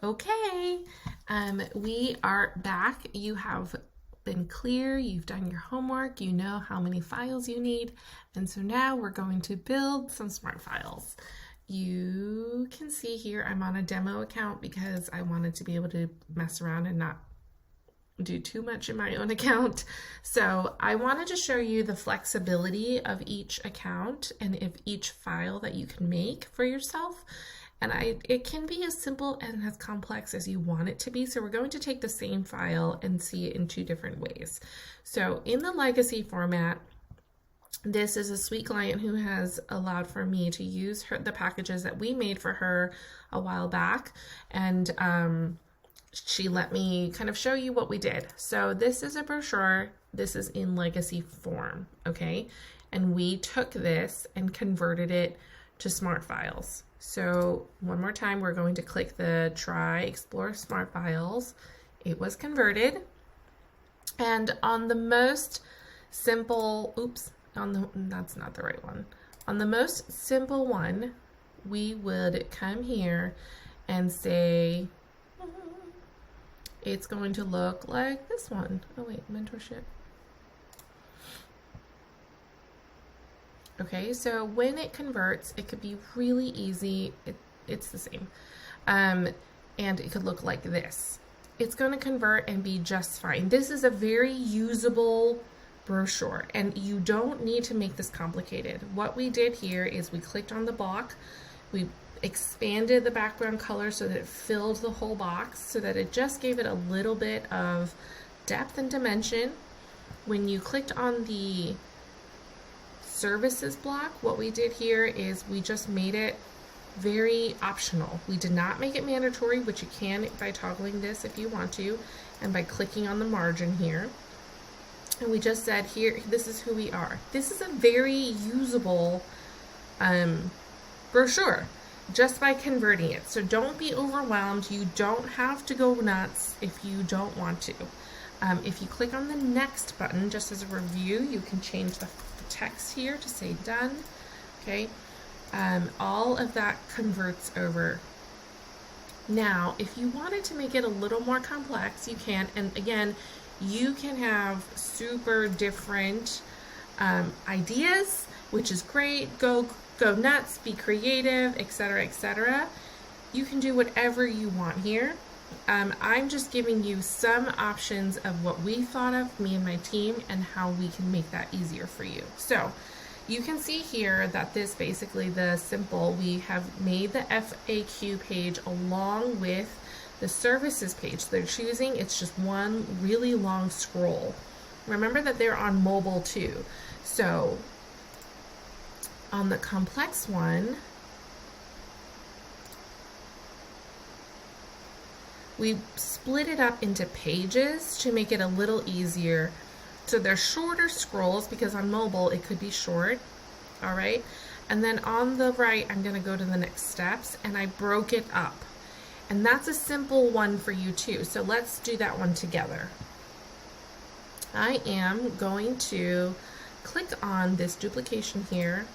Okay, we are back. You have been clear, you've done your homework, you know how many files you need, and so now we're going to build some smart files. You can see here I'm on a demo account because I wanted to be able to mess around and not do too much in my own account. So I wanted to show you the flexibility of each account and of each file that you can make for yourself. And it can be as simple and as complex as you want it to be. So we're going to take the same file and see it in two different ways. So in the legacy format, this is a sweet client who has allowed for me to use the packages that we made for her a while back. And she let me kind of show you what we did. So this is a brochure. This is in legacy form, okay? And we took this and converted it to smart files. So one more time, we're going to click the Try Explore Smart Files. It was converted. And on the most simple, that's not the right one. On the most simple one, we would come here and say, it's going to look like this one. Oh wait, mentorship. Okay, so when it converts, it could be really easy. It's the same. And it could look like this. It's going to convert and be just fine. This is a very usable brochure, and you don't need to make this complicated. What we did here is we clicked on the block, we expanded the background color so that it filled the whole box, so that it just gave it a little bit of depth and dimension. When you clicked on the services block, what we did here is we just made it very optional. We did not make it mandatory, which you can by toggling this if you want to, and by clicking on the margin here. And we just said here, this is who we are. This is a very usable brochure just by converting it. So don't be overwhelmed. You don't have to go nuts if you don't want to. If you click on the next button, just as a review, you can change the text here to say done. Okay, all of that converts over. Now, if you wanted to make it a little more complex, you can. And again, you can have super different ideas, which is great. Go nuts, be creative, etc., etc. You can do whatever you want here. I'm just giving you some options of what we thought of, me and my team, and how we can make that easier for you. So you can see here that this basically we have made the FAQ page along with the services page they're choosing. It's just one really long scroll. Remember that they're on mobile too. So on the complex one, we split it up into pages to make it a little easier. So they're shorter scrolls because on mobile it could be short, all right? And then on the right, I'm gonna go to the next steps, and I broke it up. And that's a simple one for you too. So let's do that one together. I am going to click on this duplication here,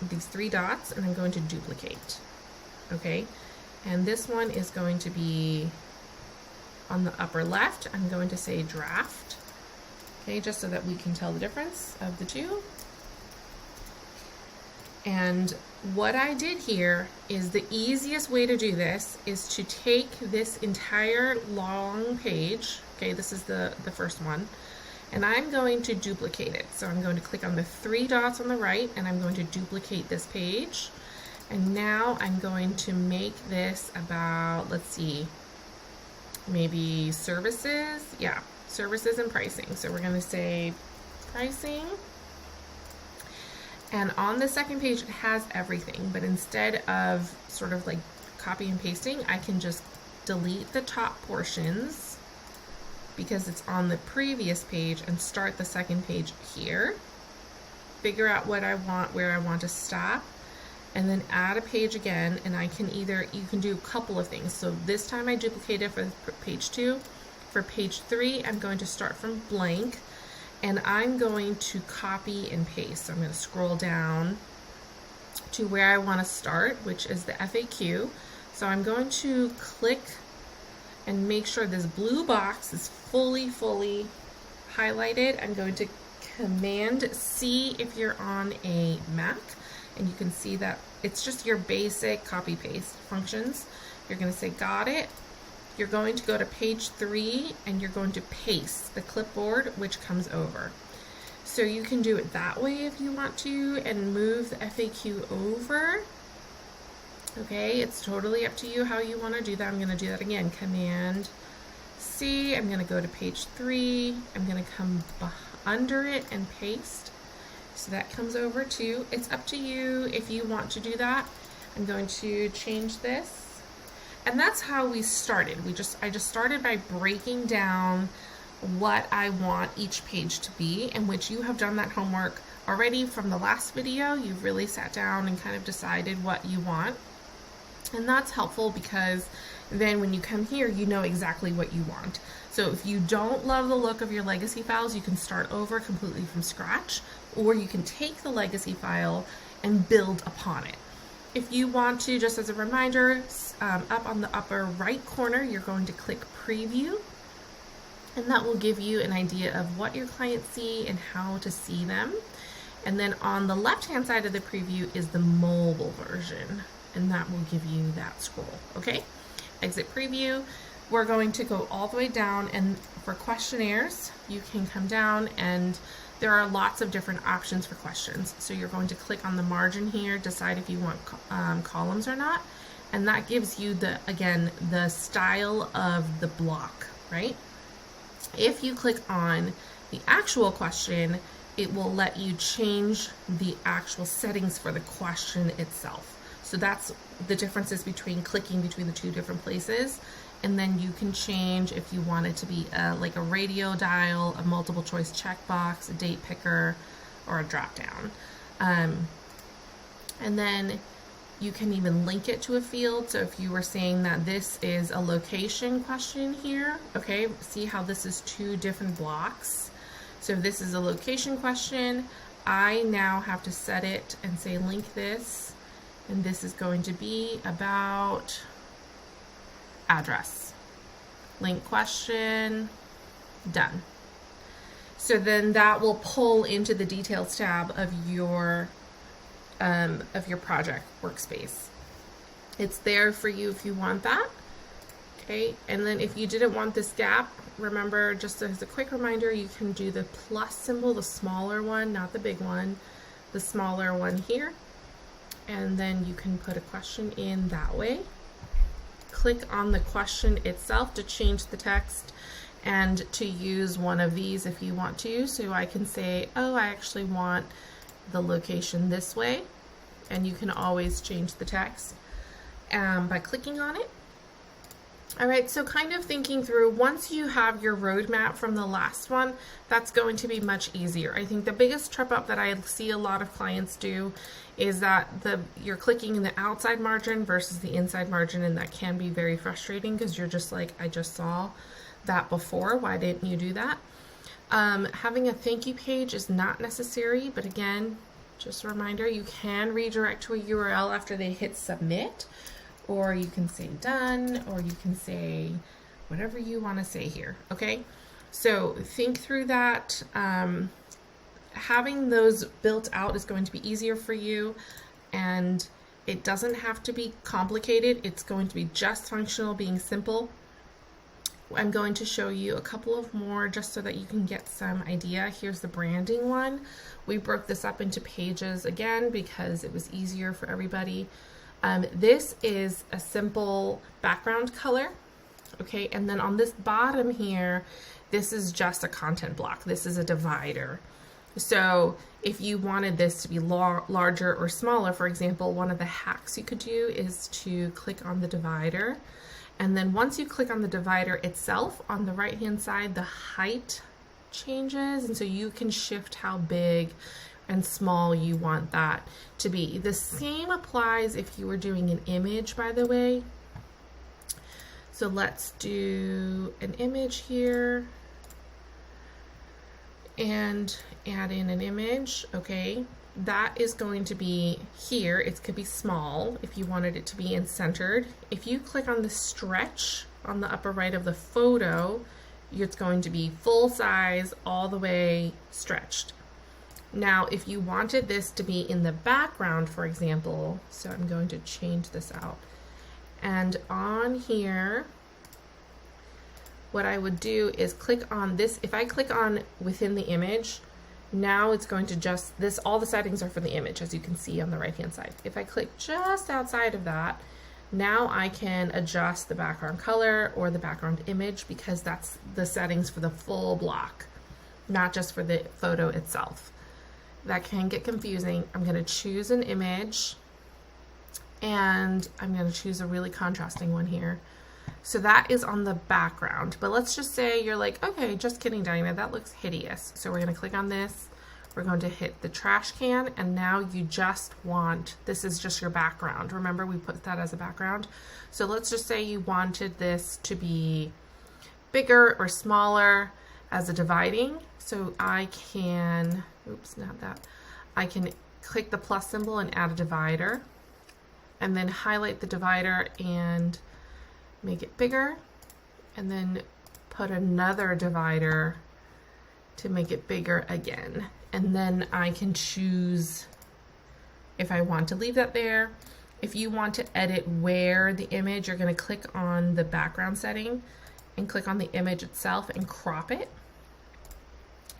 these three dots, and I'm going to duplicate, okay? And this one is going to be on the upper left. I'm going to say draft, okay, just so that we can tell the difference of the two. And what I did here is the easiest way to do this is to take this entire long page, okay, this is the first one, and I'm going to duplicate it. So I'm going to click on the three dots on the right, and I'm going to duplicate this page. And now I'm going to make this about, let's see, maybe services. Yeah, services and pricing. So we're going to say pricing. And on the second page, it has everything. But instead of sort of like copy and pasting, I can just delete the top portions because it's on the previous page and start the second page here. Figure out what I want, where I want to stop, and then add a page again, and you can do a couple of things. So this time I duplicated for page 2. For page 3, I'm going to start from blank, and I'm going to copy and paste. So I'm going to scroll down to where I want to start, which is the FAQ. So I'm going to click and make sure this blue box is fully highlighted. I'm going to Command C if you're on a Mac, and you can see that it's just your basic copy paste functions. You're going to say got it. You're going to go to page 3 and you're going to paste the clipboard which comes over. So you can do it that way if you want to and move the FAQ over. Okay, it's totally up to you how you want to do that. I'm going to do that again. Command C. I'm going to go to page 3. I'm going to come under it and paste. So that comes over too. It's up to you if you want to do that. I'm going to change this. And that's how we started. I just started by breaking down what I want each page to be, in which you have done that homework already from the last video. You've really sat down and kind of decided what you want. And that's helpful because then when you come here, you know exactly what you want. So if you don't love the look of your legacy files, you can start over completely from scratch, or you can take the legacy file and build upon it. If you want to, just as a reminder, up on the upper right corner, you're going to click Preview, and that will give you an idea of what your clients see and how to see them. And then on the left-hand side of the preview is the mobile version, and that will give you that scroll. Okay, exit preview. We're going to go all the way down, and for questionnaires, you can come down and there are lots of different options for questions. So you're going to click on the margin here, decide if you want columns or not, and that gives you again the style of the block, right? If you click on the actual question, it will let you change the actual settings for the question itself. So that's the differences between clicking between the two different places. And then you can change if you want it to be like a radio dial, a multiple choice checkbox, a date picker, or a drop down. And then you can even link it to a field. So if you were saying that this is a location question here, okay, see how this is two different blocks. So if this is a location question, I now have to set it and say link this, and this is going to be about address. Link question, done. So then that will pull into the details tab of your project workspace. It's there for you if you want that. Okay, and then if you didn't want this gap, remember, just as a quick reminder, you can do the plus symbol, the smaller one, not the big one, the smaller one here, and then you can put a question in that way. Click on the question itself to change the text and to use one of these if you want to. So I can say, oh, I actually want the location this way, and you can always change the text by clicking on it. All right, so kind of thinking through, once you have your roadmap from the last one, that's going to be much easier. I think the biggest trip up that I see a lot of clients do is that you're clicking in the outside margin versus the inside margin, and that can be very frustrating because you're just like, I just saw that before, why didn't you do that? Having a thank you page is not necessary, but again, just a reminder, you can redirect to a URL after they hit submit, or you can say done, or you can say whatever you want to say here, okay? So think through that. Having those built out is going to be easier for you, and it doesn't have to be complicated. It's going to be just functional, being simple. I'm going to show you a couple of more just so that you can get some idea. Here's the branding one. We broke this up into pages again because it was easier for everybody. This is a simple background color, okay? And then on this bottom here, this is just a content block. This is a divider. So if you wanted this to be larger or smaller, for example, one of the hacks you could do is to click on the divider. And then once you click on the divider itself, on the right-hand side, the height changes. And so you can shift how big and small you want that to be. The same applies if you were doing an image, by the way. So let's do an image here and add in an image, okay? that is going to be here. It could be small if you wanted it to be in centered. If you click on the stretch on the upper right of the photo, it's going to be full size all the way stretched. Now, if you wanted this to be in the background, for example, so I'm going to change this out. And on here, what I would do is click on this. If I click on within the image, now it's going to just, this, all the settings are for the image, as you can see on the right hand side. If I click just outside of that, now I can adjust the background color or the background image, because that's the settings for the full block, not just for the photo itself. That can get confusing. I'm going to choose an image, and I'm going to choose a really contrasting one here. So that is on the background, but let's just say you're like, okay, just kidding, Diana, that looks hideous. So we're going to click on this. We're going to hit the trash can, and now you just want, this is just your background. Remember, we put that as a background. So let's just say you wanted this to be bigger or smaller as a dividing. So I can, oops, not that. I can click the plus symbol and add a divider, and then highlight the divider and make it bigger, and then put another divider to make it bigger again. And then I can choose if I want to leave that there. If you want to edit where the image, you're going to click on the background setting and click on the image itself and crop it.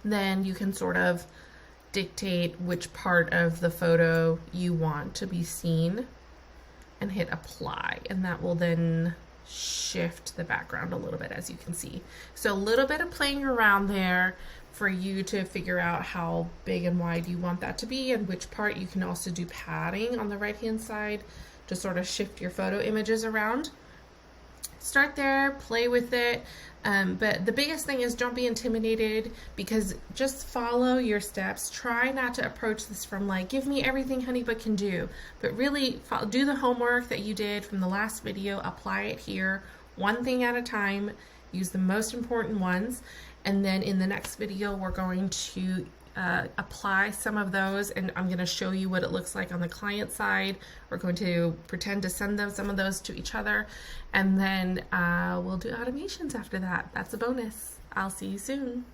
Then you can sort of dictate which part of the photo you want to be seen and hit apply, and that will then shift the background a little bit, as you can see. So a little bit of playing around there for you to figure out how big and wide you want that to be, and which part. You can also do padding on the right hand side to sort of shift your photo images around. Start there, play with it, but the biggest thing is don't be intimidated, because just follow your steps. Try not to approach this from like, give me everything HoneyBook can do, but really do the homework that you did from the last video, apply it here, one thing at a time, use the most important ones, and then in the next video we're going to apply some of those, and I'm going to show you what it looks like on the client side. We're going to pretend to send them some of those to each other, and then we'll do automations after that. That's a bonus. I'll see you soon.